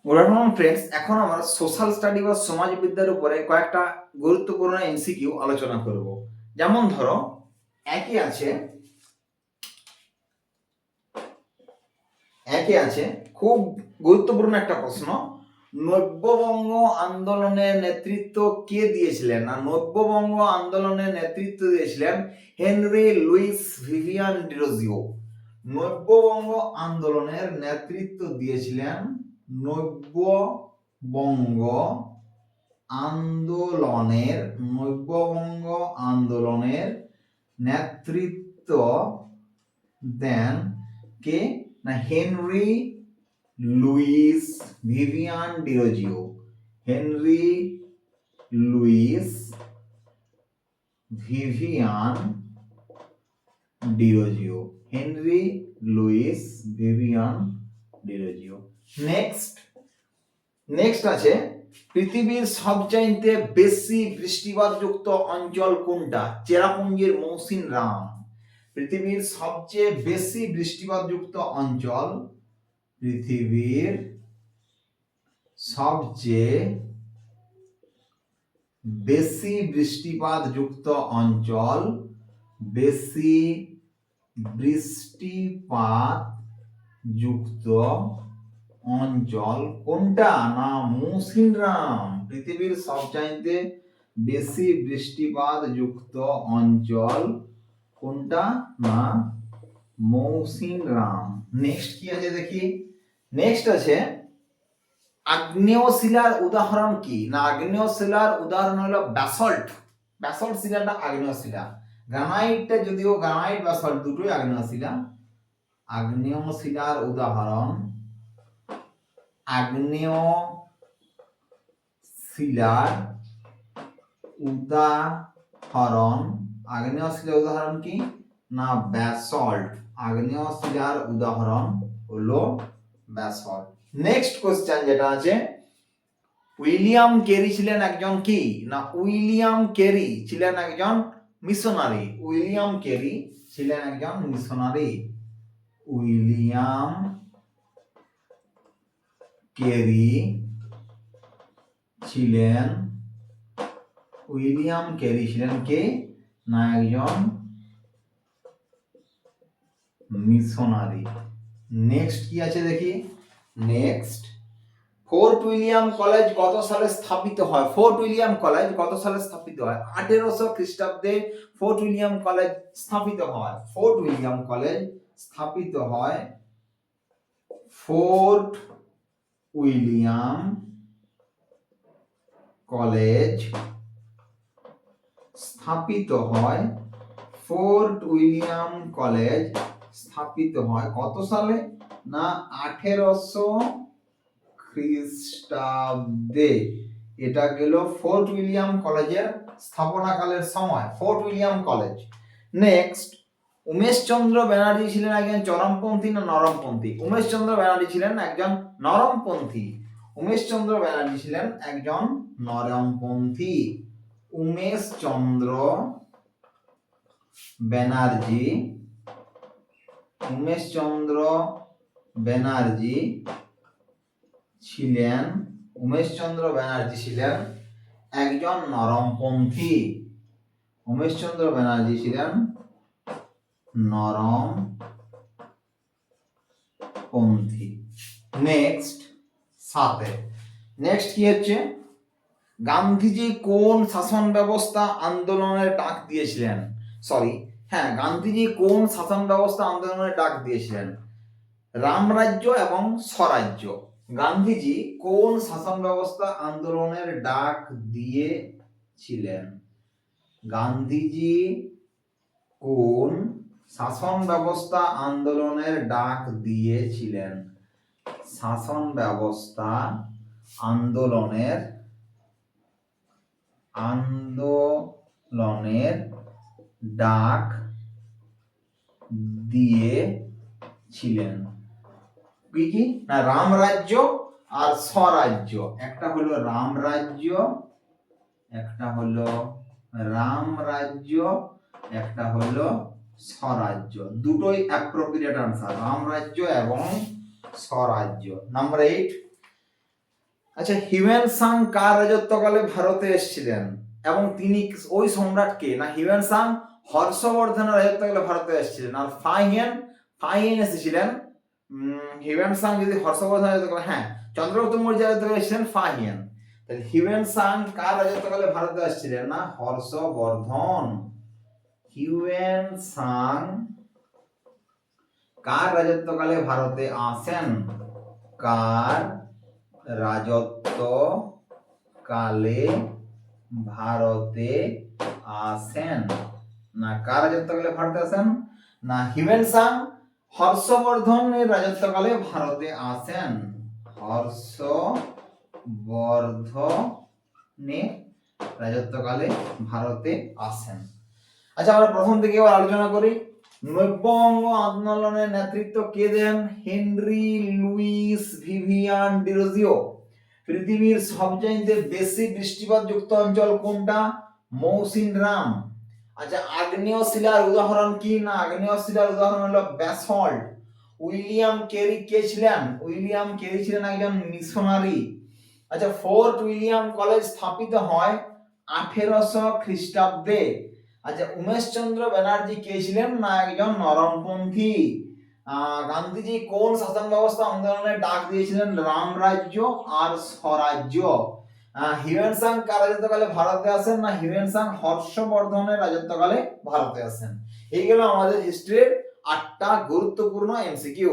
Good afternoon friends, এখন আমরা social study বা সমাজবিদ্যার উপরে কয়েকটা গুরুত্বপূর্ণ এমসিকিউ আলোচনা করব। যেমন ধরো, একে আছে খুব গুরুত্বপূর্ণ একটা প্রশ্ন, নব্যবঙ্গ আন্দোলনের নেতৃত্ব কে দিয়েছিলেন? না, নব্যবঙ্গ আন্দোলনের নেতৃত্ব দিয়েছিলেন হেনরি লুইস ভিভিয়ান ডিরোজিও। নব্যবঙ্গ আন্দোলনের নেতৃত্ব দিয়েছিলেন নব্যবঙ্গ আন্দোলনের নেতৃত্ব দেন কে? না, Henry Louis Vivian Derozio. Henry Louis Vivian Derozio. Henry Louis Vivian Derozio. Next আছে, পৃথিবীর সবচাইতে বেশি বৃষ্টিপাতযুক্ত অঞ্চল কোনটা? চেরাপুঞ্জির মৌসিনরাম। পৃথিবীর সবচেয়ে বেশি বৃষ্টিপাতযুক্ত অঞ্চল, পৃথিবীর সবচেয়ে বেশি বৃষ্টিপাতযুক্ত অঞ্চল, বেশি বৃষ্টিপাতযুক্ত অঞ্চল কোনটা? না, মৌসিনরাম। পৃথিবীর সবচাইতে বেশি বৃষ্টিপাতযুক্ত অঞ্চল কোনটা? না, মৌসিনরাম। নেক্সট কি আছে দেখি। নেক্সট আছে, আগ্নেয় শিলার উদাহরণ কি? না, আগ্নেয় শিলার উদাহরণ হলো ব্যাসল্ট। ব্যাসল্ট শিলাটা আগ্নেয় শিলা। গ্রানাইটটা যদিও গ্রানাইট ব্যাসল্ট দুটোই আগ্নেয় শিলা। আগ্নেয় শিলার উদাহরণ, আগ্নেয় শিলার উদাহরণ কি? না, ব্যাসল্ট। আগ্নেয় শিলার উদাহরণ হলো ব্যাসল্ট। নেক্সট কোশ্চেন যেটা আছে, উইলিয়াম কেরি ছিলেন একজন কি? না, উইলিয়াম কেরি ছিলেন একজন মিশনারি। উইলিয়াম কেরি ছিলেন একজন মিশনারি। উইলিয়াম কেরি ছিলেন কে? না, একজন মিশনারি। নেক্সট কি আছে দেখি। নেক্সট, ফোর্ট উইলিয়াম কলেজ কত সালে স্থাপিত হয়? ফোর্ট উইলিয়াম কলেজ কত সালে স্থাপিত হয়? 1800 খ্রিস্টাব্দে ফোর্ট উইলিয়াম কলেজ স্থাপিত হয়। ফোর্ট উইলিয়াম কলেজ স্থাপিত হয়। ফোর্ট উইলিয়াম কলেজ স্থাপিত হয়। ফোর্ট উইলিয়াম কলেজ স্থাপিত হয় কত সালে? না, 1800 খ্রিস্টাব্দে। এটা গেল ফোর্ট উইলিয়াম কলেজের স্থাপনাকালের সময়, fort William college. Next, Umeshchandra Banerjee ছিলেন একজন চরমপন্থী না নরমপন্থী? উমেশচন্দ্র ব্যানার্জি ছিলেন একজন নরমপন্থী। উমেশচন্দ্র ব্যানার্জি ছিলেন একজন নরমপন্থী। উমেশচন্দ্র ব্যানার্জি ছিলেন একজন নরমপন্থী। উমেশচন্দ্র ব্যানার্জি ছিলেন নরমপন্থী। নেক্সট 7 নেক্সট কি হচ্ছে, গান্ধীজি কোন শাসন ব্যবস্থা আন্দোলনের ডাক দিয়েছিলেন? গান্ধীজি কোন শাসন ব্যবস্থা আন্দোলনের ডাক দিয়েছিলেন? রামরাজ্য এবং স্বরাজ্য। গান্ধীজি কোন শাসন ব্যবস্থা আন্দোলনের ডাক দিয়েছিলেন? গান্ধীজি কোন শাসন ব্যবস্থা আন্দোলনের ডাক দিয়েছিলেন? শাসন ব্যবস্থা আন্দোলনের ডাক দিয়েছিলেন কি? না, রামরাজ্য আর স্বরাজ্য। একটা হলো রামরাজ্য, একটা হলো স্বরাজ্য। দুটোই অ্যাপ্রোপ্রিয়েট আনসার, রামরাজ্য এবং স্বরাজ্য। নাম্বার 8, আচ্ছা, হিউয়েন সাং কার রাজত্বকালে ভারতে এসেছিলেন এবং তিনি ওই সম্রাটকে, না হিউয়েন সাং হর্ষবর্ধনের রাজত্বকালে ভারতে এসেছিলেন, আর ফাহিয়েন এসেছিলেন। হিউয়েন সাং যদি হর্ষবর্ধনের রাজত্বকালে, হ্যাঁ চন্দ্রগুপ্ত মৌর্যের রাজত্বকালে এসেছিলেন ফাহিয়েন। তাহলে হিউয়েন সাং কার রাজত্বকালে ভারতে আসছিলেন, না হর্ষবর্ধন। হিউয়েন সাং কার রাজত্বকালে ভারতে আসেন, কার রাজত্বকালে ভারতে আসেন, না কার রাজত্বকালে ভারতে আসেন, না হিউয়েন সাং হর্ষবর্ধনের রাজত্বকালে ভারতে আসেন, হর্ষবর্ধনের রাজত্বকালে ভারতে আসেন। আচ্ছা, আমরা প্রথম থেকে এবার আলোচনা করি। নব্যবঙ্গ আন্দোলনের নেতৃত্ব কে দেন? Henry Louis Vivian Derozio. পৃথিবীর সবচাইতে বেশি বৃষ্টিপাতযুক্ত অঞ্চল কোনটা? মৌসিনরাম। আচ্ছা, আগ্নেয় শিলার উদাহরণ কি? না আগ্নেয় শিলার উদাহরণ হলো ব্যাসল্ট। উইলিয়াম কেরি কে ছিলেন? উইলিয়াম কেরি ছিলেন একজন মিশনারি। আচ্ছা, ফোর্ট উইলিয়াম কলেজ স্থাপিত হয় 1800 খ্রিস্টাব্দে। আচ্ছা, উমেশচন্দ্র ব্যানার্জি কে ছিলেন? না একজন নরমপন্থী। গান্ধীজি কোন শাসন ব্যবস্থা আন্দোলনে ডাক দিয়েছিলেন? রামরাজ্য আর স্বরাজ্য। হিউয়েন সাং কার রাজত্বকালে ভারতে আসেন? না হিউয়েন সাং হর্ষবর্ধনের রাজত্বকালে ভারতে আসেন। এই গেল আমাদের হিস্ট্রির 8টা গুরুত্বপূর্ণ এমসিকিউ।